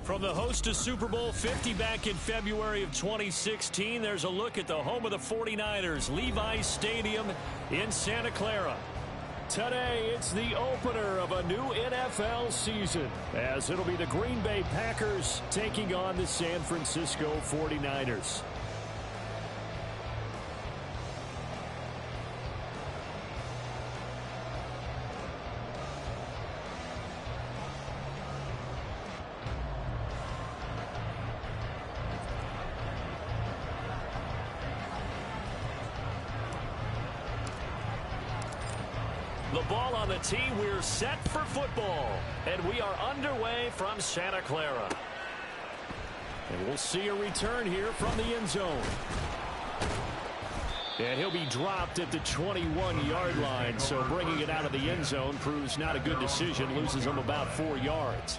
From the host to Super Bowl 50 back in February of 2016, there's a look at the home of the 49ers, Levi's Stadium in Santa Clara. Today, it's the opener of a new NFL season, as it'll be the Green Bay Packers taking on the San Francisco 49ers. The ball on the tee, we're set for football. And we are underway from Santa Clara. And we'll see a return here from the end zone. And he'll be dropped at the 21-yard line. So bringing it out of the end zone proves not a good decision. Loses him about 4 yards.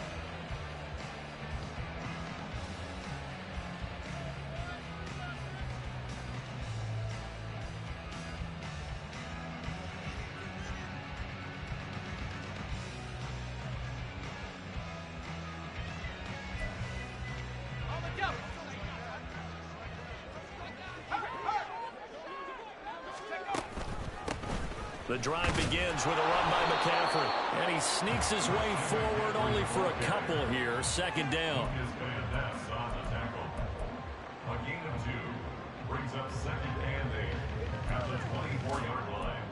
The drive begins with a run by McCaffrey. And he sneaks his way forward only for a couple here. Second down. A gain of 2 brings up second and 8 at the 24-yard line.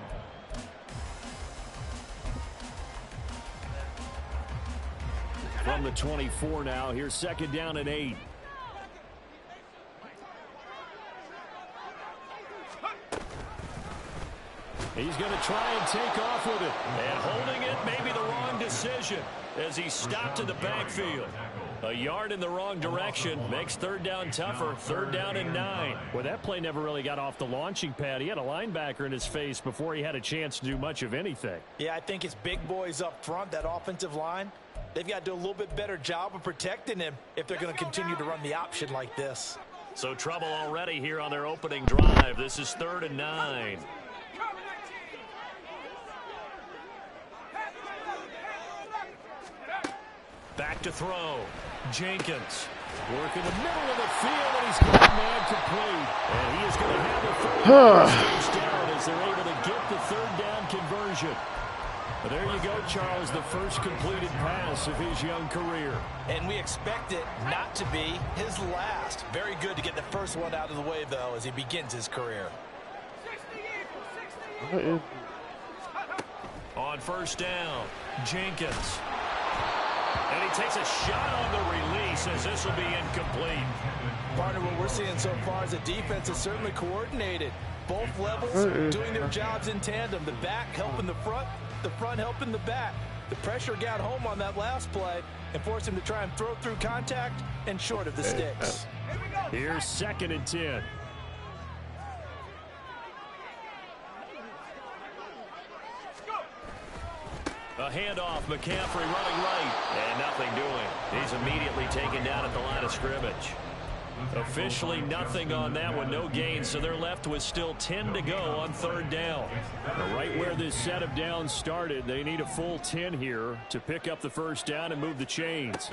From the 24 now, here's second down and 8. He's going to try and take off with it. And holding it may be the wrong decision as he stopped in the backfield. A yard in the wrong direction makes third down tougher. Third down and 9. Well, that play never really got off the launching pad. He had a linebacker in his face before he had a chance to do much of anything. Yeah, I think it's big boys up front, that offensive line. They've got to do a little bit better job of protecting him if they're going to continue to run the option like this. So trouble already here on their opening drive. This is third and 9. Back to throw. Jenkins working the middle of the field, and he's got a man complete. And he is going to have a first down as they're able to get the third down conversion. But there you go, Charles, the first completed pass of his young career. And we expect it not to be his last. Very good to get the first one out of the way, though, as he begins his career. On first down, Jenkins. And he takes a shot on the release as this will be incomplete. Partner, what we're seeing so far is the defense is certainly coordinated. Both levels doing their jobs in tandem. The back helping the front helping the back. The pressure got home on that last play and forced him to try and throw through contact and short of the sticks. Here's second and 10. A handoff, McCaffrey running right, and nothing doing. He's immediately taken down at the line of scrimmage. Officially nothing on that one, no gain, so they're left with still 10 to go on third down. Right where this set of downs started, they need a full 10 here to pick up the first down and move the chains.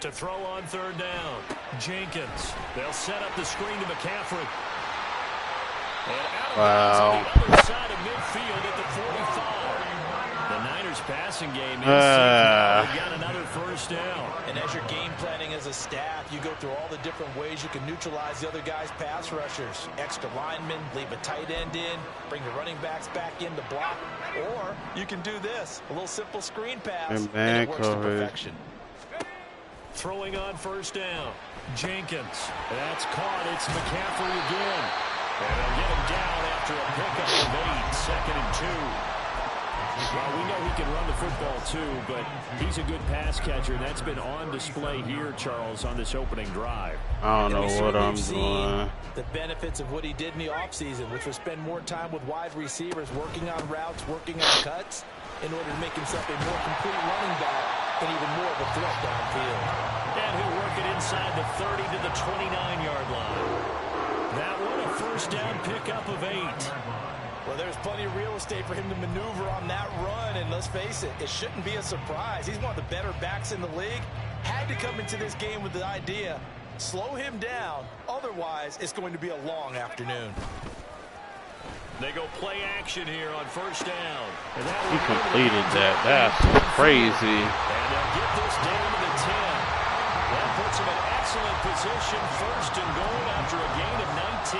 To throw on third down, Jenkins. They'll set up the screen to McCaffrey. And out of bounds on the other side of midfield at the 45. The Niners passing game is they've got another first down. And as you're game planning as a staff, you go through all the different ways you can neutralize the other guy's pass rushers. Extra linemen, leave a tight end in, bring the running backs back in to block. Or you can do this, a little simple screen pass, and it works to perfection. Throwing on first down, Jenkins. That's caught. It's McCaffrey again. And they'll get him down after a pickup of 8, second and 2. Well, we know he can run the football too, but he's a good pass catcher, and that's been on display here, Charles, on this opening drive. I don't know what I'm doing. The benefits of what he did in the offseason, which was spend more time with wide receivers, working on routes, working on cuts, in order to make himself a more complete running back and even more of a threat downfield. And he'll work it inside the 30 to the 29-yard line. That one, a first down pickup of 8. Well, there's plenty of real estate for him to maneuver on that run, and let's face it, it shouldn't be a surprise. He's one of the better backs in the league, Had to come into this game with the idea, slow him down, otherwise it's going to be a long afternoon. They go play action here on first down. And that he completed that. That's crazy. And they'll get this down to the 10. That puts them in excellent position, first and goal after a gain of 19.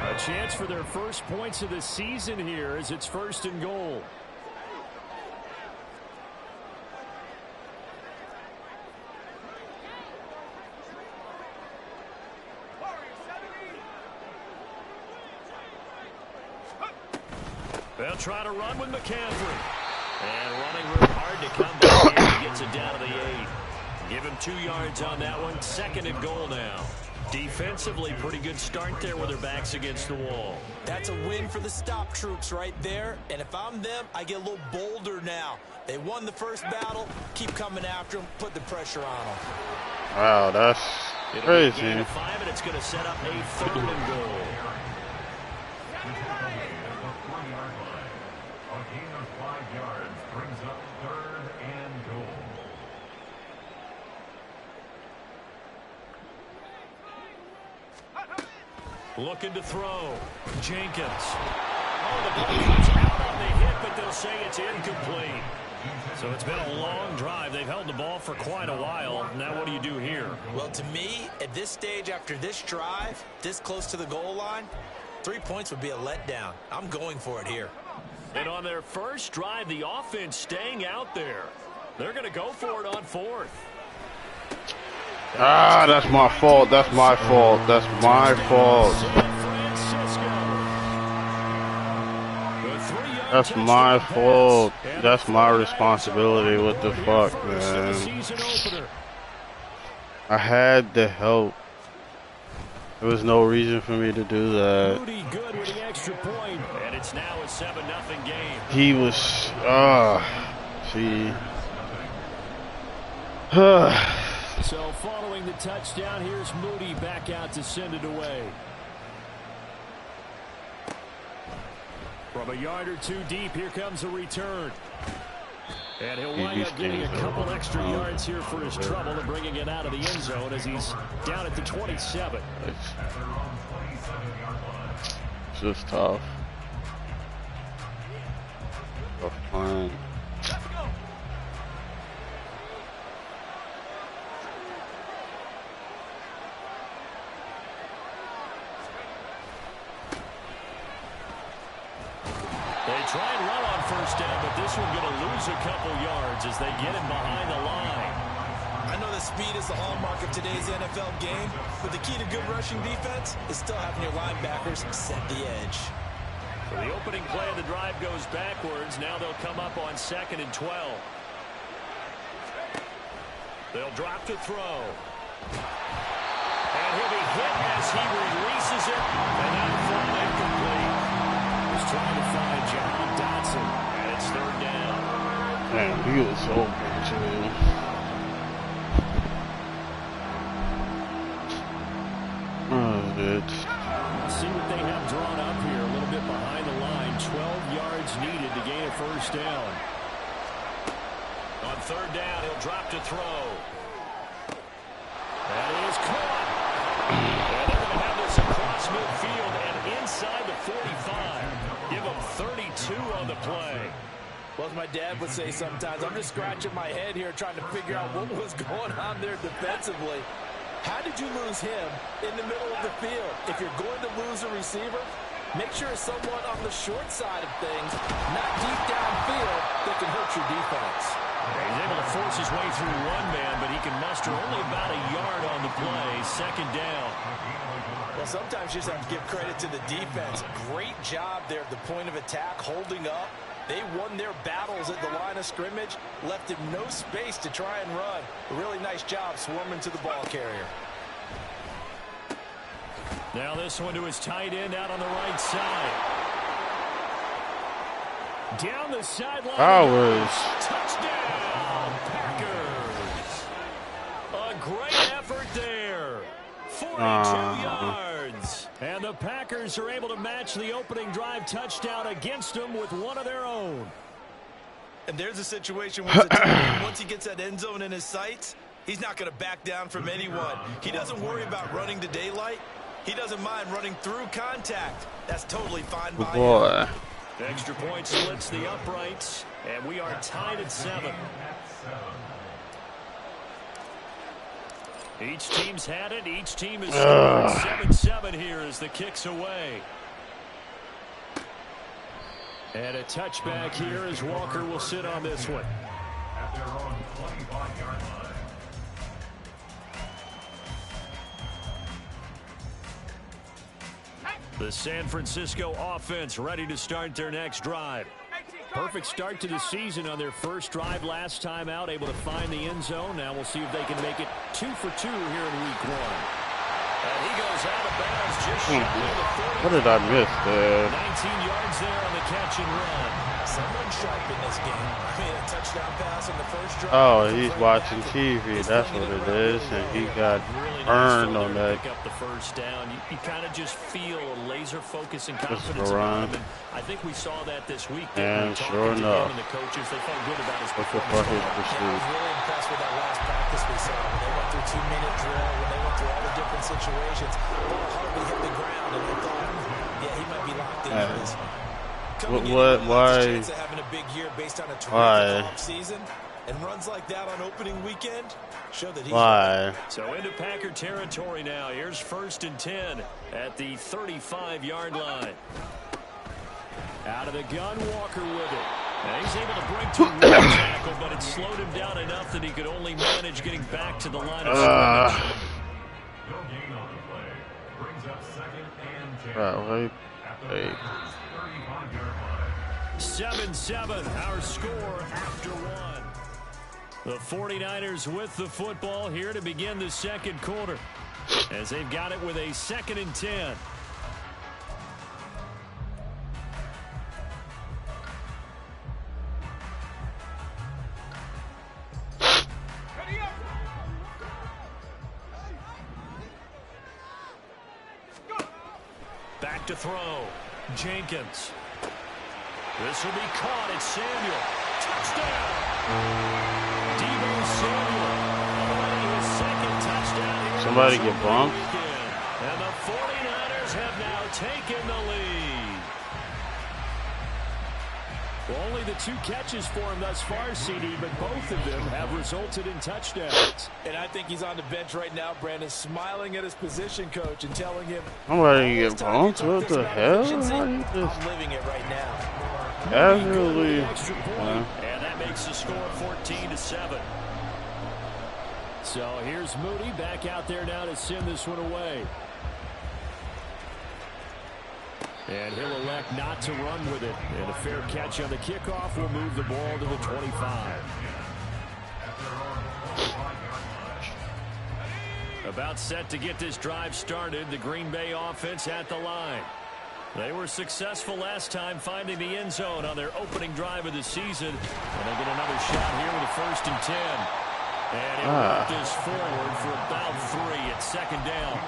A chance for their first points of the season here as it's first and goal. They'll try to run with McCaffrey. And running real hard to come back. He gets it down to the 8. Give him 2 yards on that one. Second and goal now. Defensively, pretty good start there with their backs against the wall. That's a win for the stop troops right there. And if I'm them, I get a little bolder now. They won the first battle. Keep coming after them. Put the pressure on them. Wow, that's crazy. It'll be a gain of 5, and it's going to set up a third and goal. Looking to throw. Jenkins. Oh, the ball comes out on the hit, but they'll say it's incomplete. So it's been a long drive. They've held the ball for quite a while. Now what do you do here? Well, to me, at this stage, after this drive, this close to the goal line, 3 points would be a letdown. I'm going for it here. And on their first drive, the offense staying out there. They're going to go for it on 4th. Ah, that's my fault. That's my fault. That's my fault. That's my fault. That's my responsibility. What the fuck, man? I had the help. There was no reason for me to do that. And it's now a 7-0 game. He was, see. So following the touchdown, here's Moody back out to send it away. From a yard or 2 deep, here comes a return. And he'll wind up getting a couple extra yards here for his trouble and bringing it out of the end zone as he's down at the 27. It's just tough. Tough plan. Try and run on first down, but this one's going to lose a couple yards as they get him behind the line. I know that speed is the hallmark of today's NFL game, but the key to good rushing defense is still having your linebackers set the edge. So the opening play of the drive goes backwards. Now they'll come up on 2nd and 12. They'll drop to throw. And he'll be hit as he releases it. And that'll fall incomplete. He's trying to find John Dotson. And it's 3rd down. Man, he was open too. See what they have drawn up here. A little bit behind the line. 12 yards needed to gain a first down. On 3rd down, he'll drop to throw. That is caught. And they're going to have this across midfield and inside the 45. Give them 32 on the play. Well, as my dad would say sometimes, I'm just scratching my head here trying to figure out what was going on there defensively. How did you lose him in the middle of the field? If you're going to lose a receiver, make sure it's someone on the short side of things, not deep downfield, that can hurt your defense. He's able to force his way through one man, but he can muster only about a yard on the play. 2nd down. Well, sometimes you just have to give credit to the defense. Great job there at the point of attack, holding up. They won their battles at the line of scrimmage, left him no space to try and run. A really nice job swarming to the ball carrier. Now this one to his tight end out on the right side. Down the sideline. Touchdown, Packers. A great effort there. 42 yards. yards. And the Packers are able to match the opening drive touchdown against them with one of their own. And there's a situation where once he gets that end zone in his sights, he's not going to back down from anyone. He doesn't worry about running to daylight. He doesn't mind running through contact. That's totally fine by him. Extra point splits the uprights, and we are tied at 7. Each team's had it. Each team is scoring 7-7 here as the kick's away. And a touchback here as Walker will sit on this one. At their own 25-yard line. The San Francisco offense ready to start their next drive. Perfect start to the season on their first drive last time out, able to find the end zone. Now we'll see if they can make it 2 for 2 here in week 1. And he goes out of bounds just shy of the 40. What did I miss there? 19 yards there on the catch and run. Someone sharp in this game. I mean, a touchdown pass in the first drive. Oh, he's watching TV. That's what it is. And he got burned on that. Pick up the first down. You kind of just feel a laser focus and confidence run. in him. And I think we saw that this week. And sure enough. And the coaches, they felt good about his What the performance. fuck is I was this? really impressed with that last practice we saw. When they went through 2-minute drill, when they went through all the different situations, ball hardly hit the ground, and I thought, yeah, he might be locked into this. Why? Having a big year based on a terrific off season, and runs like that on opening weekend show that he's Why? So into Packer territory now. Here's 1st and 10 at the 35-yard line. Out of the gun, Walker with it. And he's able to break to one tackle, but it slowed him down enough that he could only manage getting back to the line of scrimmage. No gain on the play. Brings up 2nd and 10. Wait. 35-yard line. 7-7, our score after 1. The 49ers with the football here to begin the second quarter, as they've got it with a 2nd and 10. Back to throw. Jenkins. This will be caught. It's Samuel. Touchdown. Deebo Samuel. Already his 2nd touchdown here. Somebody get bumped. And the 49ers have now taken the lead. Well, only the 2 catches for him thus far, CD, but both of them have resulted in touchdowns. And I think he's on the bench right now, Brandon, smiling at his position coach and telling him, Somebody get bumped? What the hell? I'm living it right now. Casually. And that makes the score 14-7. So here's Moody back out there now to send this one away. And he'll elect not to run with it. And a fair catch on the kickoff will move the ball to the 25. About set to get this drive started. The Green Bay offense at the line. They were successful last time finding the end zone on their opening drive of the season. And they get another shot here with a 1st and 10. And it worked us forward for about 3 at 2nd down.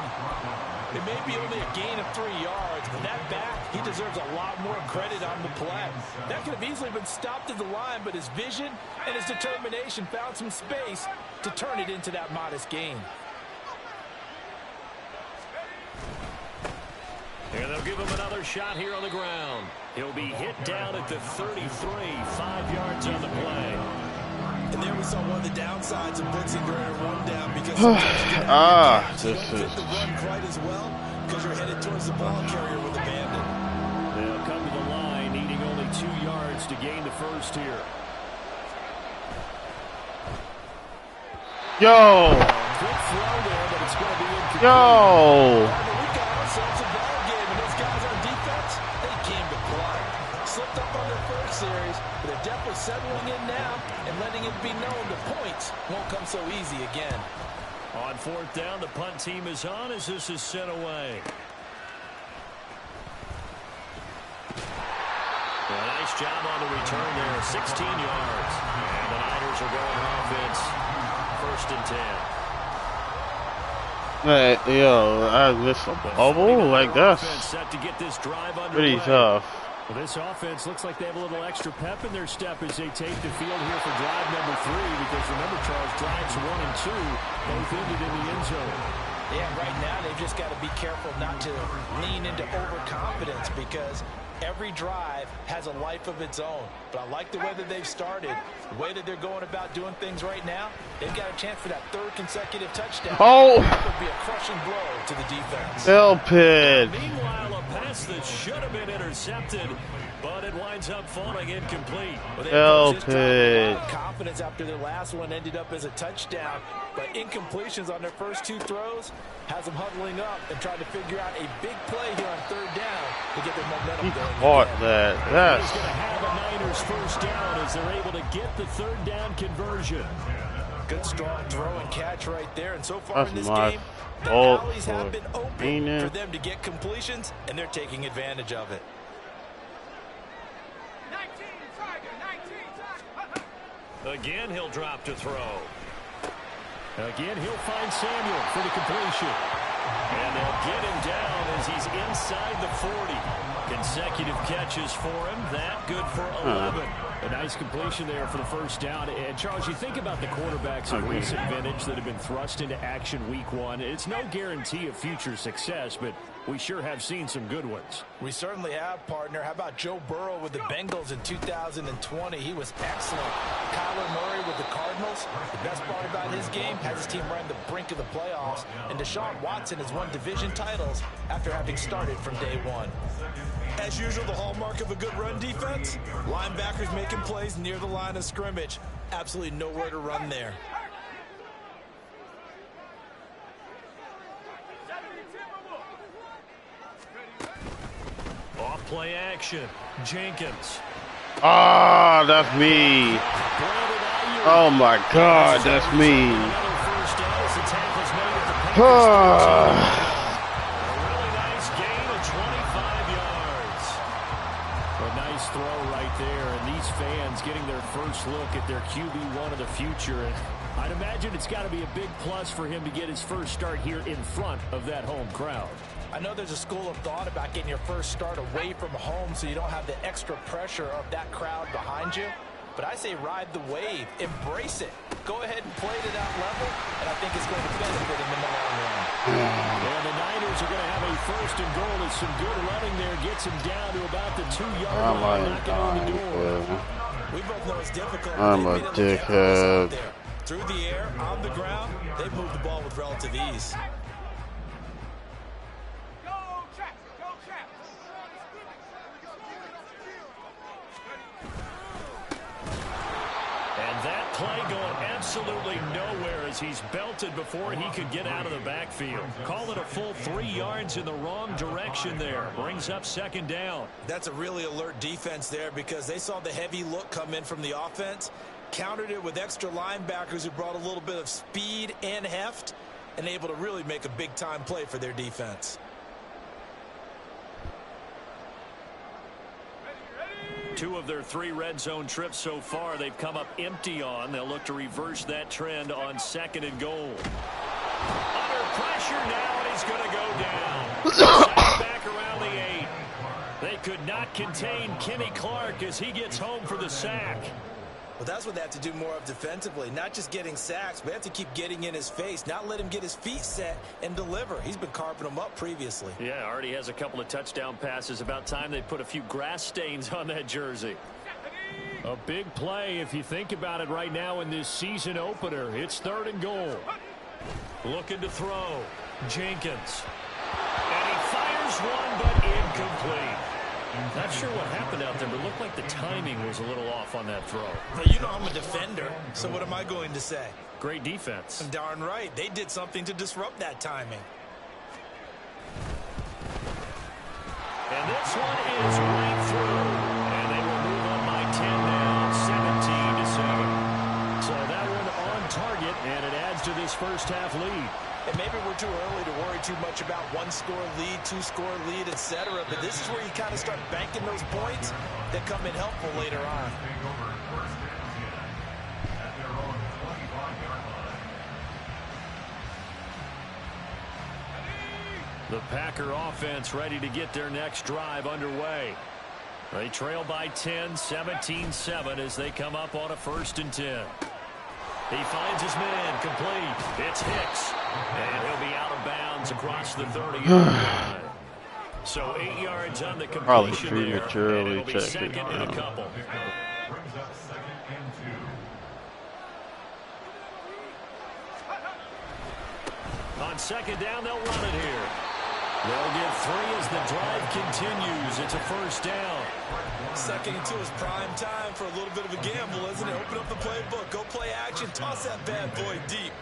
It may be only a gain of 3 yards, but that back, he deserves a lot more credit on the play. That could have easily been stopped at the line, but his vision and his determination found some space to turn it into that modest gain. And they'll give him another shot here on the ground. He'll be hit down at the 33, 5 yards on the play. And there we saw one of the downsides of blitzing during a rundown because This you don't get the run quite as well because you're headed towards the ball carrier with abandon. They'll come to the line, needing only 2 yards to gain the first here. Yo! Good throw there, but it's going to be incomplete. Yo! We got ourselves a ball game, and those guys on defense, they came to play. Slipped up on their first series, but they're definitely settling in now and letting it be known the points won't come so easy again. On 4th down, the punt team is on as this is sent away. A nice job on the return there, 16 yards. And the Niners are going offense, 1st and 10. Hey, yo, I missed a bubble? Like, that's pretty tough. Well, this offense looks like they have a little extra pep in their step as they take the field here for drive number 3, because remember, Charles, drives 1 and 2 both ended in the end zone. Yeah, right now they've just got to be careful not to lean into overconfidence, because every drive has a life of its own. But I like the way that they've started, the way that they're going about doing things right now. They've got a chance for that 3rd consecutive touchdown. Oh! That would be a crushing blow to the defense. Elpid. Meanwhile, a pass that should have been intercepted, but it winds up falling incomplete. Elpid. Confidence after their last one ended up as a touchdown, but incompletions on their first 2 throws has them huddling up and trying to figure out a big play here on 3rd down to get their momentum going. Caught that. That's He's going to have a Niners first down as they're able to get the 3rd down conversion. Good strong throw and catch right there. And so far in this my game, the fault alleys for have been open being for them to get completions, and they're taking advantage of it. 19, Again, he'll drop to throw. Again, he'll find Samuel for the completion. And they'll get him down as he's inside the 40. Consecutive catches for him. That good for 11. A nice completion there for the first down. And, Charles, you think about the quarterbacks of recent vintage that have been thrust into action week 1. It's no guarantee of future success, but we sure have seen some good ones. We certainly have, partner. How about Joe Burrow with the Bengals in 2020? He was excellent. Kyler Murray with the Cardinals. The best part about his game has his team right on the brink of the playoffs. And Deshaun Watson has won division titles after having started from day 1. As usual, the hallmark of a good run defense, linebackers making plays near the line of scrimmage. Absolutely nowhere to run there. Off play action. Jenkins. ah, that's me. Oh my God, that's me. Getting their first look at their QB1 of the future. And I'd imagine it's got to be a big plus for him to get his first start here in front of that home crowd. I know there's a school of thought about getting your first start away from home so you don't have the extra pressure of that crowd behind you. But I say ride the wave. Embrace it. Go ahead and play to that level, and I think it's going to benefit him in the long run. And the Niners are going to have a first and goal. As some good running there gets him down to about the 2-yard line, knocking on the door. We both know it's difficult. I'm a dickhead. Through the air, on the ground, they've moved the ball with relative ease. And that play going absolutely nowhere as he's belted before he could get out of the backfield. Call it a full 3 yards in the wrong direction there. Brings up 2nd down. That's a really alert defense there because they saw the heavy look come in from the offense, countered it with extra linebackers who brought a little bit of speed and heft, and able to really make a big-time play for their defense. Two of their 3 red zone trips so far they've come up empty on. They'll look to reverse that trend on 2nd and goal. Under pressure now, and he's going to go down. Back around the 8. They could not contain Kenny Clark as he gets home for the sack. Well, that's what they have to do more of defensively. Not just getting sacks, but they have to keep getting in his face, not let him get his feet set and deliver. He's been carving them up previously. Yeah, already has a couple of touchdown passes. About time they put a few grass stains on that jersey. A big play if you think about it right now in this season opener. It's 3rd and goal. Looking to throw. Jenkins. And he fires one, but incomplete. Not sure what happened out there, but it looked like the timing was a little off on that throw. Well, you know I'm a defender, so what am I going to say? Great defense. Darn right. They did something to disrupt that timing. And this one is right through. And they will move on by 10 now, 17-7. So that one on target, and it adds to this first half lead. And maybe we're too early to worry too much about 1-score lead, 2-score lead, etc. But this is where you kind of start banking those points that come in helpful later on. The Packer offense ready to get their next drive underway. They trail by 10, 17-7 as they come up on a 1st and 10. He finds his man complete. It's Hicks. And he'll be out of bounds across the 30-yard line. So 8 yards on the completion there. And it'll be second and a couple. Brings up 2nd and 2. On 2nd down, they'll run it here. They'll get 3 as the drive continues. It's a 1st down. 2nd and 2 is prime time for a little bit of a gamble, isn't it? Open up the playbook, go play action, toss that bad boy deep.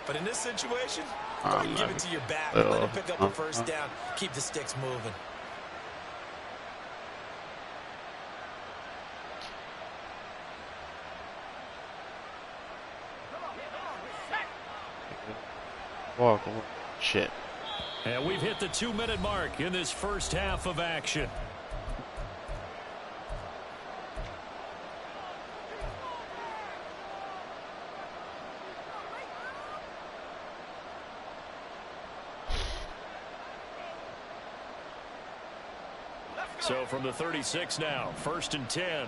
But in this situation, go ahead and give it to your back. Let him pick up a 1st down. Keep the sticks moving. Walk. Shit. And we've hit the 2-minute mark in this first half of action. So from the 36 now, 1st and 10.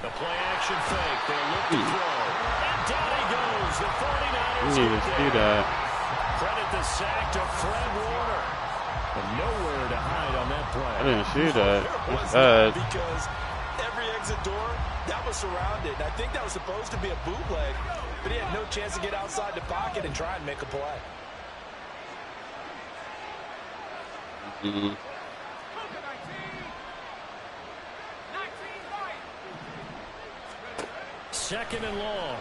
The play action fake. They'll look to throw. And down he goes. The 49ers see that. Credit the sack to Fred Warner. And nowhere to hide on that play. I didn't see that. It's bad. Because every exit door, that was surrounded. I think that was supposed to be a bootleg, but he had no chance to get outside the pocket and try and make a play. Mm-hmm. Second and long.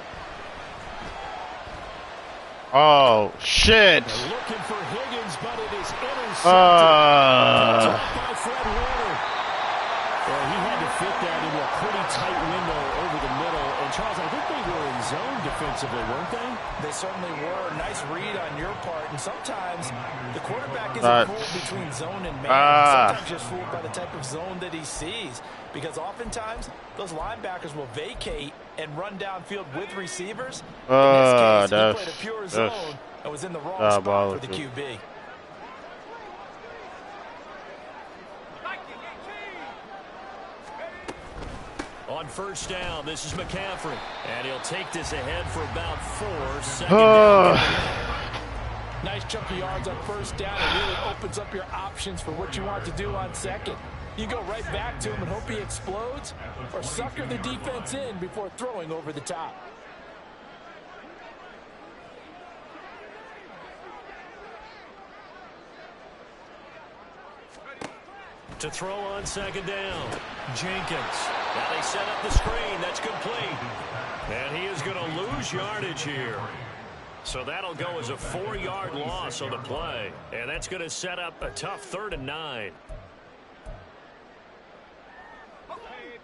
Oh, shit. They're looking for Higgins, but it is intercepted. By Fred Warner. Well, he had to fit that into a pretty tight window over the middle. And, Charles, I think they were in zone defensively, weren't they? They certainly were. Nice read on your part. And sometimes the quarterback isn't fooled between zone and man. Sometimes just fooled by the type of zone that he sees. Because oftentimes, those linebackers will vacate and run downfield with receivers. In this case, he played a pure zone and was in the wrong spot for the QB. On 1st down, this is McCaffrey. And he'll take this ahead for about 4. 2nd down. Nice chunk of yards on 1st down. It really opens up your options for what you want to do on 2nd. You go right back to him and hope he explodes, or sucker the defense in before throwing over the top. To throw on 2nd down, Jenkins. Now they set up the screen. That's complete. And he is going to lose yardage here. So that'll go as a 4-yard loss on the play. And that's going to set up a tough 3rd and 9.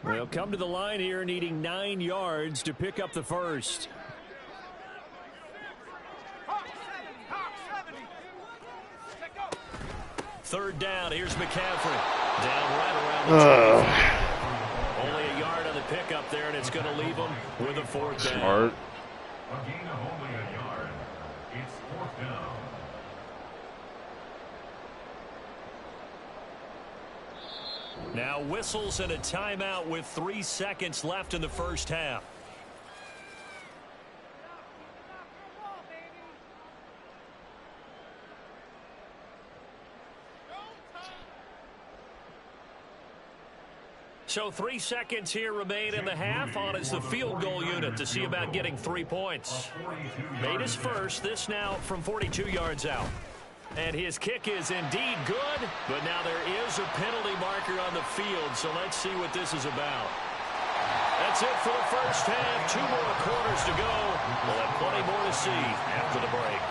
They'll come to the line here needing 9 yards to pick up the 1st. Third down. Here's McCaffrey. Down right around the 20. Only a yard on the pickup there, and it's going to leave him with a 4th down. Smart. A gain of only a yard. It's 4th down. Now whistles and a timeout with 3 seconds left in the first half. So 3 seconds here remain in the half. On is the field goal unit to see about getting 3 points. Made his first, this now from 42 yards out. And his kick is indeed good, but now there is a penalty marker on the field, so let's see what this is about. That's it for the first half. 2 more quarters to go. We'll have plenty more to see after the break.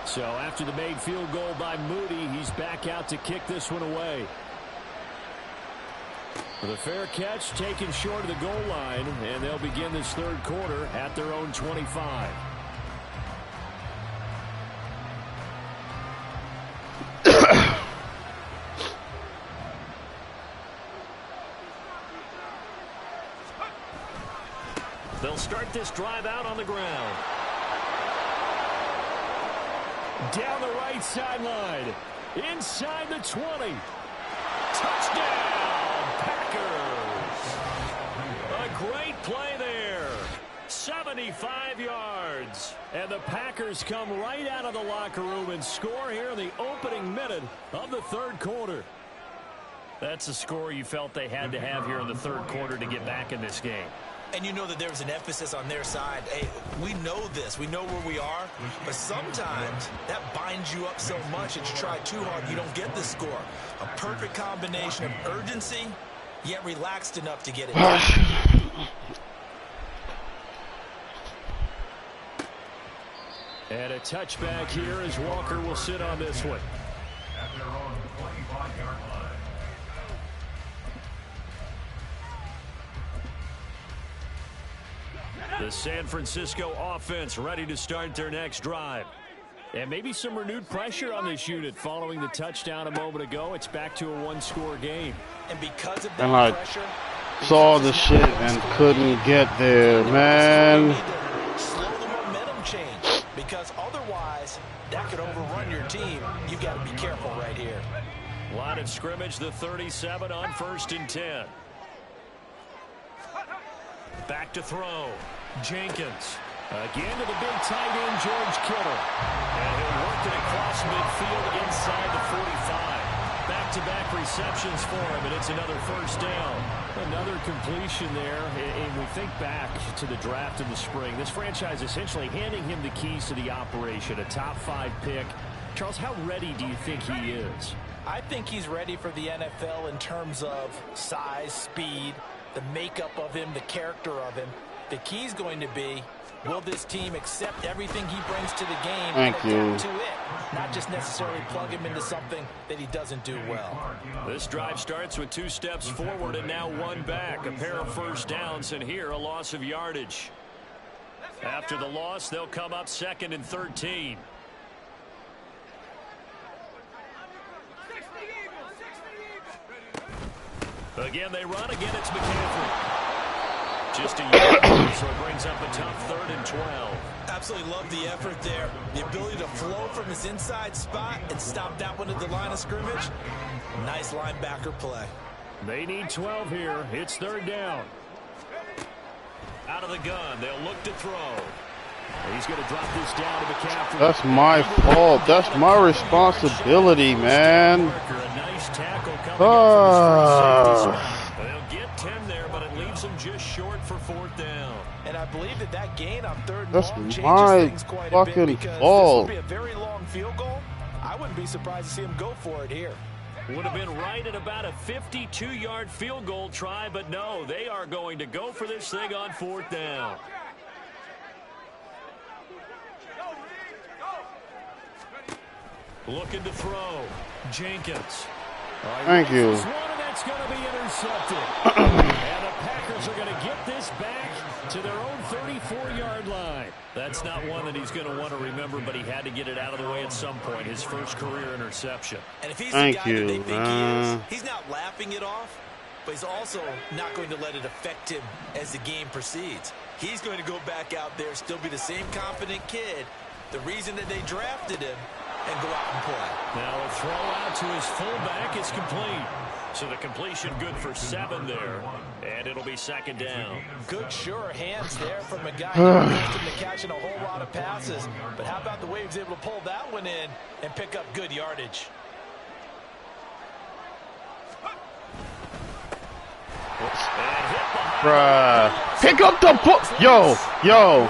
So after the made field goal by Moody, he's back out to kick this one away. The fair catch taken short of the goal line, and they'll begin this third quarter at their own 25. They'll start this drive out on the ground. Down the right sideline. Inside the 20. Touchdown, Packers. A great play there. 75 yards. And the Packers come right out of the locker room and score here in the opening minute of the third quarter. That's a score you felt they had to have here in the third quarter to get back in this game. And you know that there was an emphasis on their side. Hey, we know this. We know where we are. But sometimes that binds you up so much that you try too hard, you don't get the score. A perfect combination of urgency, yet relaxed enough to get it done. And a touchback here as Walker will sit on this one. At their own 25-yard line. The San Francisco offense ready to start their next drive. And maybe some renewed pressure on this unit following the touchdown a moment ago. It's back to a one-score game. And because of And that I pressure, saw the shit and couldn't get there, man. slow the momentum change, because otherwise that could overrun your team. You got to be careful right here. Line of scrimmage, the 37 on 1st and 10. Back to throw. Jenkins. Again to the big tight end, George Kittle. And he'll work it across midfield inside the 45. Back-to-back receptions for him, and it's another first down. Another completion there, and we think back to the draft in the spring. This franchise essentially handing him the keys to the operation, a top-5 pick. Charles, how ready do you think he is? I think he's ready for the NFL in terms of size, speed, the makeup of him, the character of him. The key's going to be, will this team accept everything he brings to the game and adapt to it? Not just necessarily plug him into something that he doesn't do well. This drive starts with 2 steps forward and now 1 back. A pair of first downs, and here a loss of yardage. After the loss, they'll come up 2nd and 13. Again, they run. Again, it's McCaffrey. Just a yard, so it brings up a tough 3rd and 12. Absolutely love the effort there. The ability to flow from his inside spot and stop that one at the line of scrimmage. Nice linebacker play. They need 12 here. It's 3rd down. Out of the gun. They'll look to throw. He's going to drop this down to McCaffrey. That's my fault. That's my responsibility, man. A nice tackle coming they'll get 10 there, but it leaves them just short for 4th down. And I believe that gain on 3rd and That's long changes my things quite a bit, fucking because fault. this will be a very long field goal. I wouldn't be surprised to see him go for it here. Would have been right at about a 52-yard field goal try, but no, they are going to go for this thing on 4th down. Looking to throw. Jenkins. Thank you. That's going to be intercepted. And the Packers are going to get this back to their own 34-yard line. That's not one that he's going to want to remember, but he had to get it out of the way at some point. His first career interception. And if he's the guy that they think he is, he's not laughing it off, but he's also not going to let it affect him as the game proceeds. He's going to go back out there, still be the same confident kid, the reason that they drafted him, and go out and play. Now a throw out to his fullback is complete. So the completion good for 7 there. And it'll be 2nd down. Good sure hands there from a guy who's accustomed to catching a whole lot of passes. But how about the way he was able to pull that one in and pick up good yardage? Bruh. Pick up the ball. Yo. Yo.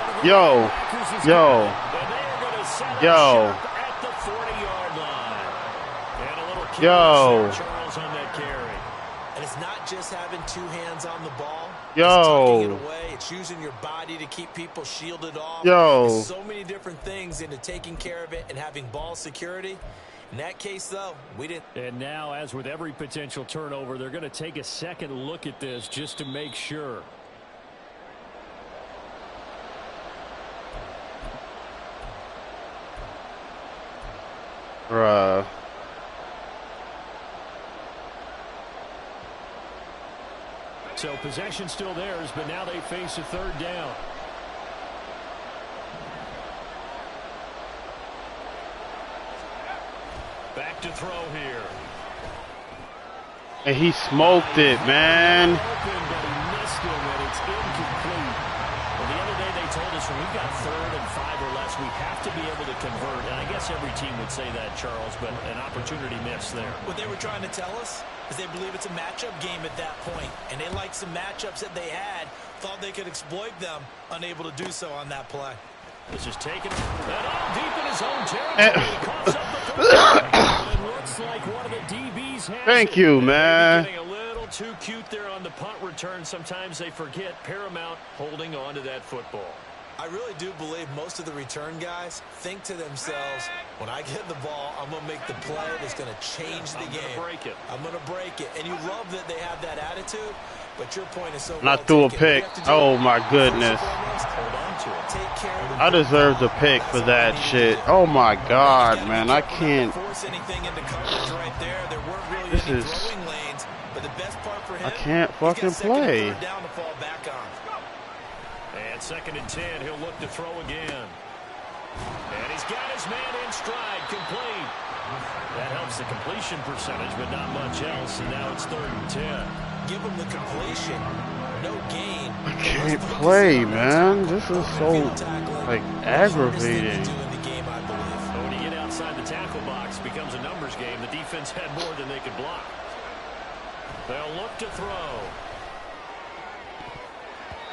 And it's not just having 2 hands on the ball. Yo. It's tucking it away. It's using your body to keep people shielded off. Yo. There's so many different things into taking care of it and having ball security. In that case, though, we didn't. And now, as with every potential turnover, they're going to take a second look at this just to make sure. Bruh. So possession still theirs, but now they face a third down. Back to throw here. And he smoked it, man. Open, but he missed him, and it's incomplete. Well, the other day they told us when we've got 3rd and 5 or less, we have to be able to convert. And I guess every team would say that, Charles, but an opportunity missed there. What they were trying to tell us is they believe it's a matchup game at that point, and they liked some matchups that they had, thought they could exploit them, unable to do so on that play. This is taken deep in his own territory. He coughs up the first. It looks like one of the DBs has Thank you, man. Getting a little too cute there on the punt return. Sometimes they forget Paramount holding on to that football. I really do believe most of the return guys think to themselves, when I get the ball, I'm going to make the play that's going to change the game. Break it. I'm going to break it. And you love that they have that attitude, but your point is so Not through a pick. Oh, my goodness. I deserve the pick for that shit. Oh, my God, man. I can't. This is. I can't fucking play. And 2nd and 10, he'll look to throw again. And he's got his man in stride, complete. That helps the completion percentage, but not much else. And now it's 3rd and 10. Give him the completion. No gain. I can't play, man. This is so, like, aggravating. But when you get outside the tackle box, it becomes a numbers game. The defense had more than they could block. They'll look to throw.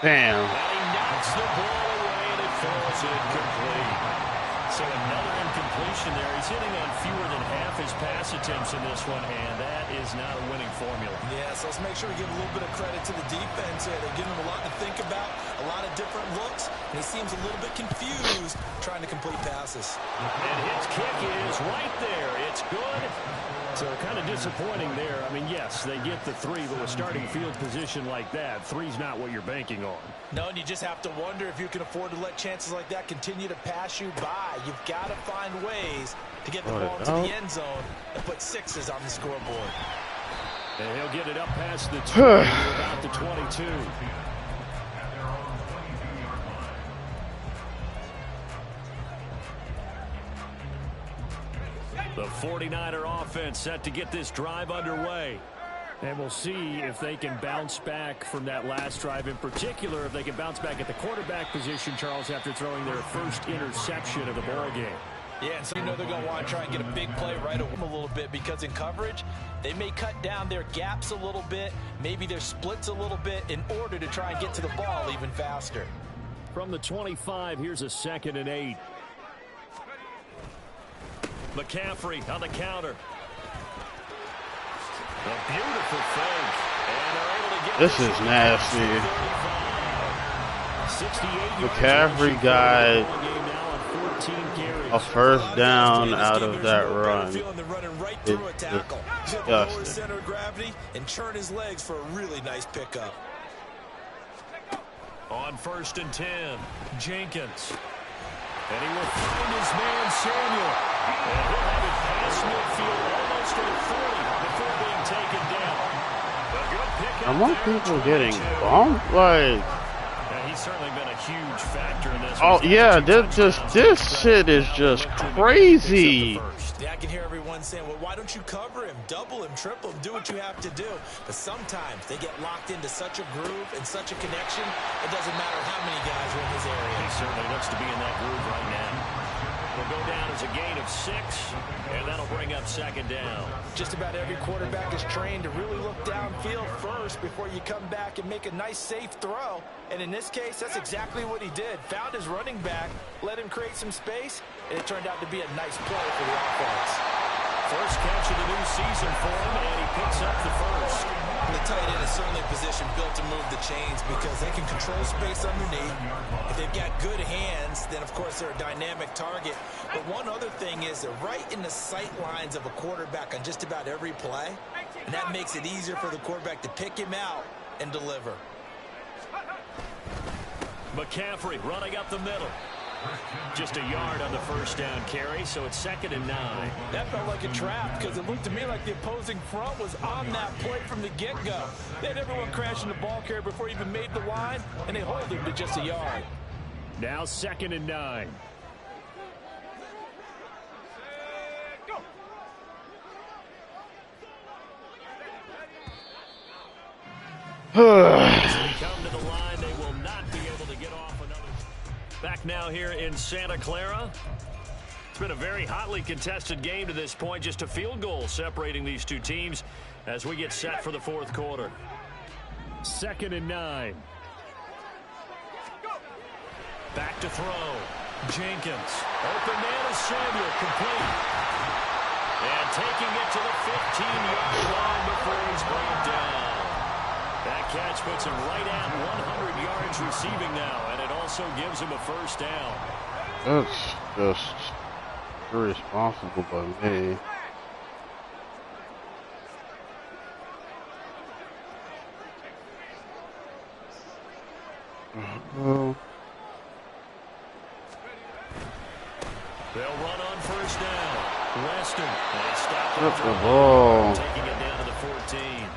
Damn. And he knocks the ball away, and it falls incomplete. So another incompletion there. He's hitting on fewer than half his pass attempts in this one, and that is not a winning formula. Yeah, so let's make sure we give a little bit of credit to the defense here. They're giving him a lot to think about, a lot of different looks, and he seems a little bit confused trying to complete passes. And his kick is right there. It's good. So kind of disappointing there. I mean, yes, they get the 3, but with starting field position like that, 3's not what you're banking on. No, and you just have to wonder if you can afford to let chances like that continue to pass you by. You've got to find ways to get the ball into the end zone and put 6s on the scoreboard. And he'll get it up past the 2, about the 22. The 49er offense set to get this drive underway. And we'll see if they can bounce back from that last drive, in particular, if they can bounce back at the quarterback position, Charles, after throwing their first interception of the ball game. Yeah, and so you know they're going to want to try and get a big play right away a little bit, because in coverage, they may cut down their gaps a little bit, maybe their splits a little bit in order to try and get to the ball even faster. From the 25, here's a 2nd and 8. McCaffrey on the counter. A beautiful fake. And they're able to get this is nasty. McCaffrey got a first down out of that run. It's disgusting. Center of gravity and turn his legs for a really nice pickup. On 1st and 10, Jenkins. And he will find his man, Samuel. And he'll have it past midfield, almost to the 40 before being taken down. A good pick I want people getting bumped, like. And he's certainly been a huge factor in this. Oh yeah, this shit is just crazy. Yeah, I can hear everyone saying, well, why don't you cover him, double him, triple him, do what you have to do. But sometimes they get locked into such a groove and such a connection, it doesn't matter how many guys are in his area. He certainly looks to be in that groove right now. Will go down as a gain of 6, and that'll bring up 2nd down. Just about every quarterback is trained to really look downfield first before you come back and make a nice, safe throw. And in this case, that's exactly what he did. Found his running back, let him create some space, and it turned out to be a nice play for the offense. First catch of the new season for him, and he picks up the first. The tight end is certainly a position built to move the chains because they can control space underneath. If they've got good hands, then, of course, they're a dynamic target. But one other thing is they're right in the sight lines of a quarterback on just about every play, and that makes it easier for the quarterback to pick him out and deliver. McCaffrey running up the middle. Just a yard on the first down carry, so it's 2nd and 9. That felt like a trap because it looked to me like the opposing front was on that play from the get-go. They had everyone crashing the ball carrier before he even made the line, and they hold him to just a yard. Now 2nd and 9. As we come to the line, they will not be able to get off another. Back now here in Santa Clara. It's been a very hotly contested game to this point. Just a field goal separating these two teams as we get set for the 4th quarter. 2nd and 9. Back to throw. Jenkins. Open man is Samuel. Complete. And taking it to the 15-yard line before he's brought down. That catch puts him right at 100 yards receiving now, and it also gives him a first down. That's just irresponsible by me. They'll run on first down. Weston. They stop the ball. Taking it down to the 14.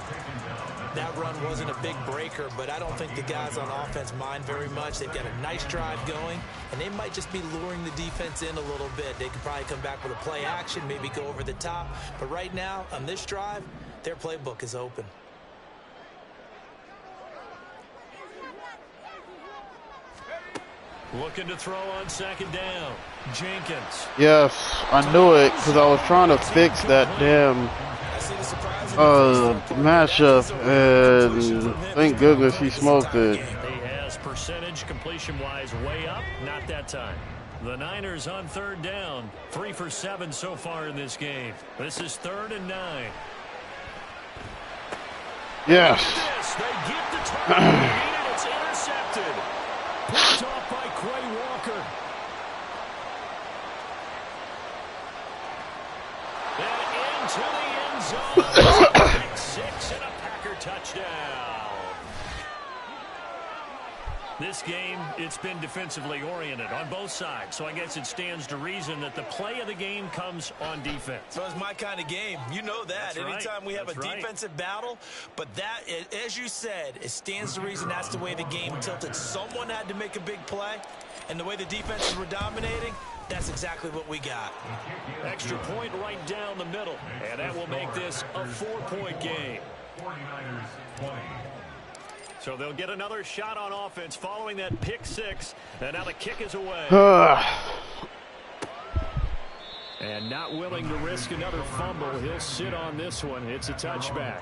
That run wasn't a big breaker, but I don't think the guys on offense mind very much. They've got a nice drive going, and they might just be luring the defense in a little bit. They could probably come back with a play action, maybe go over the top. But right now, on this drive, their playbook is open. Looking to throw on 2nd down. Jenkins. Yes, I knew it because I was trying to fix that damn matchup, and thank goodness he smoked it. He has percentage completion-wise way up. Not that time. The Niners on 3rd down. 3 for 7 so far in this game. This is 3rd and 9. Yes. They get the target. It's intercepted. Picked off by Quay Walker. And into the end zone. Pick 6 and a Packer touchdown. This game, it's been defensively oriented on both sides, so I guess it stands to reason that the play of the game comes on defense. So it's my kind of game. You know that. That's right. Anytime we have a defensive battle, but that, as you said, it stands to reason that's the way the game tilted. Someone had to make a big play, and the way the defenses were dominating, that's exactly what we got. Extra point right down the middle, and that will make this a 4-point game. 49ers 20. So they'll get another shot on offense following that pick 6, and now the kick is away. And not willing to risk another fumble, he'll sit on this one. It's a touchback.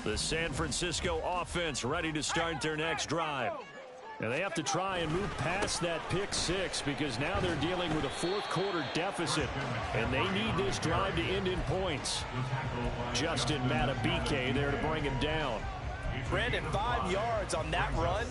The San Francisco offense ready to start their next drive. And they have to try and move past that pick 6 because now they're dealing with a 4th quarter deficit, and they need this drive to end in points. Justin Matabike there to bring him down. Brandon, 5 yards on that run.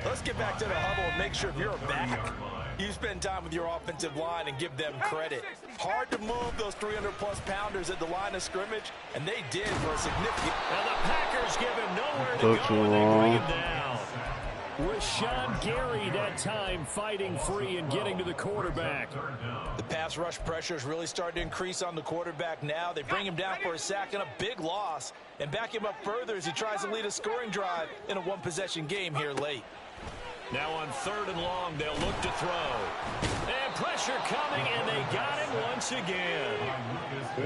Let's get back to the huddle and make sure if you're a back, you spend time with your offensive line and give them credit. Hard to move those 300-plus pounders at the line of scrimmage, and they did for a significant. And the Packers give him nowhere to go, and they bring him down. Rashawn Gary that time fighting free and getting to the quarterback. The pass rush pressure is really starting to increase on the quarterback now. They bring him down for a sack and a big loss and back him up further as he tries to lead a scoring drive in a one-possession game here late. Now on 3rd and long, they'll look to throw. And pressure coming, and they got him once again.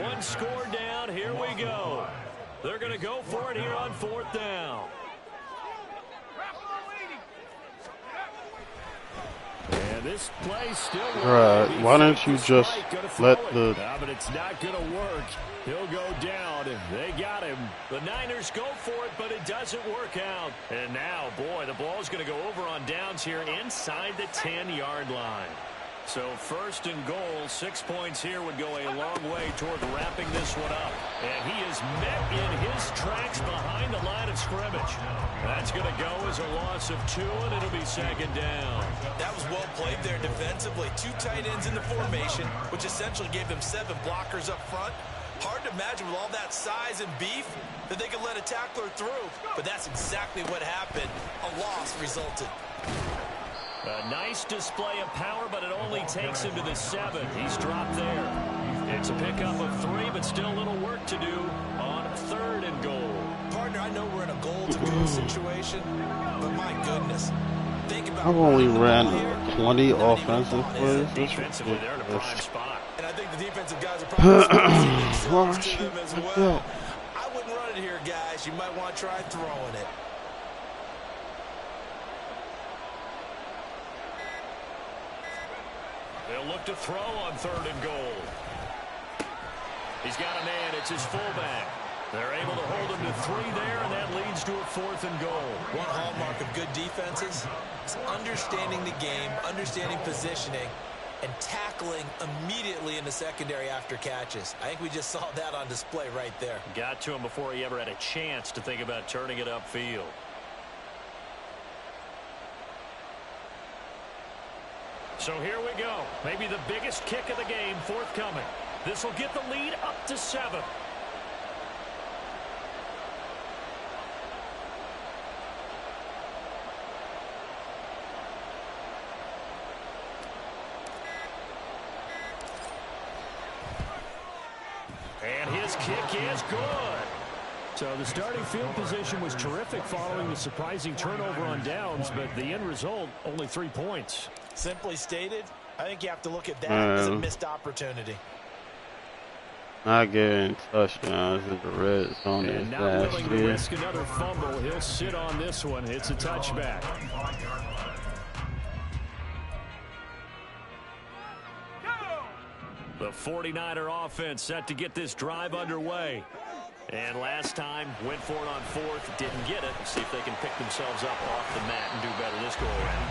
One score down, here we go. They're going to go for it here on 4th down. And this play still right. Why don't you just let the... but it's not going to work. He'll go down. They got him. The Niners go for it, but it doesn't work out. And now, boy, the ball's going to go over on downs here inside the 10-yard line. So first and goal, 6 points here would go a long way toward wrapping this one up. And he is met in his tracks behind the line of scrimmage. That's going to go as a loss of 2, and it'll be second down. That was well played there defensively. 2 tight ends in the formation, which essentially gave them 7 blockers up front. Hard to imagine with all that size and beef that they could let a tackler through. But that's exactly what happened. A loss resulted. A nice display of power, but it only takes him to the 7. He's dropped there. It's a pickup of 3, but still a little work to do on 3rd and goal. Partner, I know we're in a goal-to-go situation, but my goodness. Think about I've only ran 20 offensive plays. Defensively, they're in a prime spot. And I think the defensive guys are probably themselves to them as well. I wouldn't run it here, guys. You might want to try throwing it. They'll look to throw on 3rd and goal. He's got a man. It's his fullback. They're able to hold him to 3 there, and that leads to a 4th and goal. One hallmark of good defenses is understanding the game, understanding positioning, and tackling immediately in the secondary after catches. I think we just saw that on display right there. Got to him before he ever had a chance to think about turning it upfield. So here we go. Maybe the biggest kick of the game forthcoming. This will get the lead up to 7. And his kick is good. So the starting field position was terrific following the surprising turnover on downs, but the end result, only 3 points. Simply stated, I think you have to look at that as a missed opportunity. Not getting touchdowns in the red zone. And not willing to risk another fumble. He'll sit on this one. It's a touchback. The 49er offense set to get this drive underway. And last time, went for it on 4th, didn't get it. See if they can pick themselves up off the mat and do better this go-around.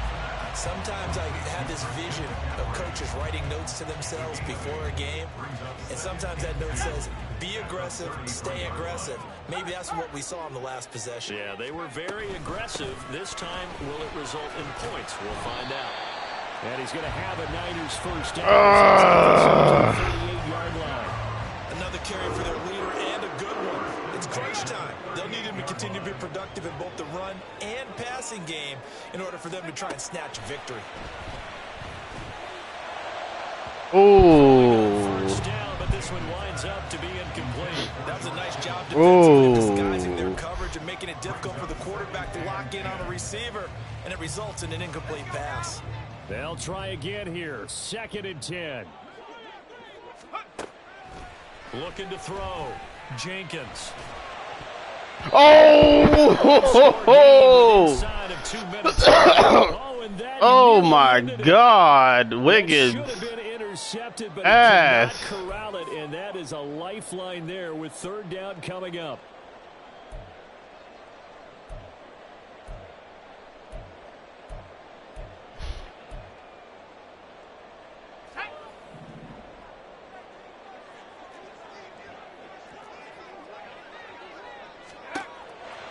Sometimes I have this vision of coaches writing notes to themselves before a game, and sometimes that note says, be aggressive, stay aggressive. Maybe that's what we saw in the last possession. Yeah, they were very aggressive. This time, will it result in points? We'll find out. And he's going to have a Niners first down. 38-yard line. Another carry for their leader and a good one. It's crunch time. They'll need him to continue to be productive in both the run and passing game in order for them to try and snatch a victory. Oh. First down, but this one winds up to be incomplete. That was a nice job defensively disguising their coverage and making it difficult for the quarterback to lock in on a receiver, and it results in an incomplete pass. They'll try again here. 2nd and 10. Looking to throw. Jenkins. Oh! Oh my God, Wiggins. Should have been intercepted, but ass. he could not corral it, and that is a lifeline there with 3rd down coming up.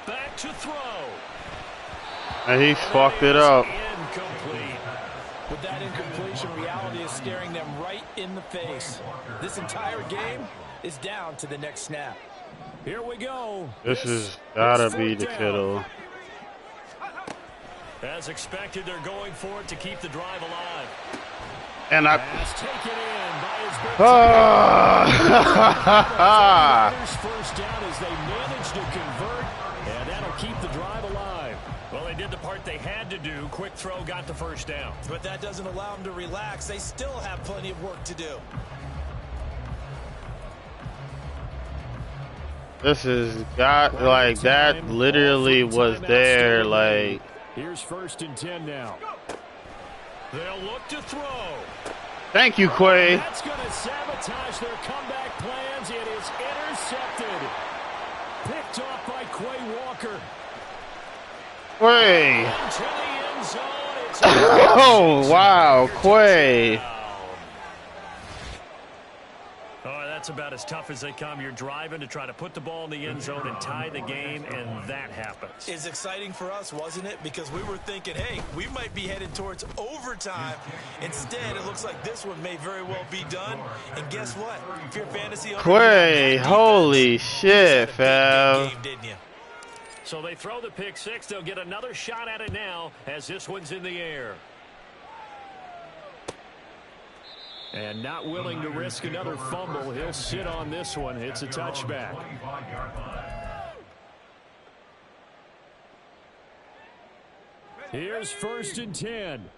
Back to throw. And he fucked it up. Incomplete. With that incompletion, reality is staring them right in the face. This entire game is down to the next snap. Here we go. This has gotta be the kiddo. As expected, they're going for it to keep the drive alive. And I. Pass taken in by his big first down as they managed to convert, and that'll keep the drive alive. Well, they did the part they had to do. Quick throw got the first down. But that doesn't allow them to relax. They still have plenty of work to do. This is got like that. Literally was there. Like. Here's 1st and 10 now. They'll look to throw. Thank you, Quay. That's going to sabotage their comeback plans. It is intercepted. Picked off by Quay Walker. Quay. Into the end zone. Oh, wow, Quay. Oh, that's about as tough as they come. You're driving to try to put the ball in the end zone and tie the game, and that happens. It's exciting for us, wasn't it? Because we were thinking, hey, we might be headed towards overtime. Instead, it looks like this one may very well be done. And guess what? If you're fantasy owner, Quay, holy shit, fam. So they throw the pick six. They'll get another shot at it now as this one's in the air. And not willing to risk another fumble. He'll sit on this one. It's a touchback. Here's 1st and 10.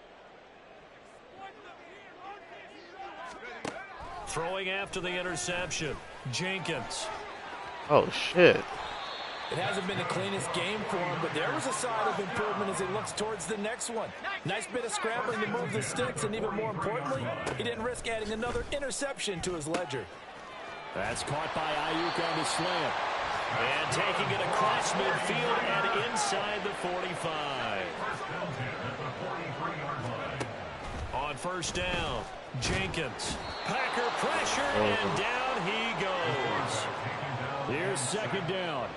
Throwing after the interception. Jenkins. Oh, shit. It hasn't been the cleanest game for him, but there was a sign of improvement as he looks towards the next one. Nice bit of scrambling to move the sticks, and even more importantly, he didn't risk adding another interception to his ledger. That's caught by Ayuk on the slant. And taking it across midfield and inside the 45. On 1st down, Jenkins. Packer pressure, and down he goes. Here's 2nd down.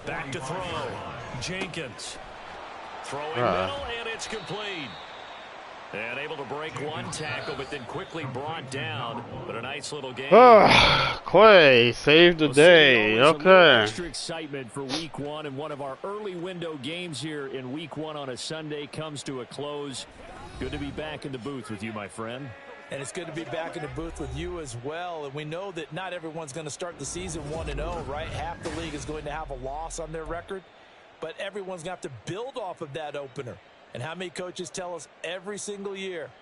Back to throw. Jenkins. Throwing middle, and it's complete. And able to break one tackle, but then quickly brought down. But a nice little game. Quay saved the day. Okay. Extra excitement for week one, and one of our early window games here in week one on a Sunday comes to a close. Good to be back in the booth with you, my friend. And it's good to be back in the booth with you as well. And we know that not everyone's going to start the season 1-0, right? Half the league is going to have a loss on their record. But everyone's going to have to build off of that opener. And how many coaches tell us every single year,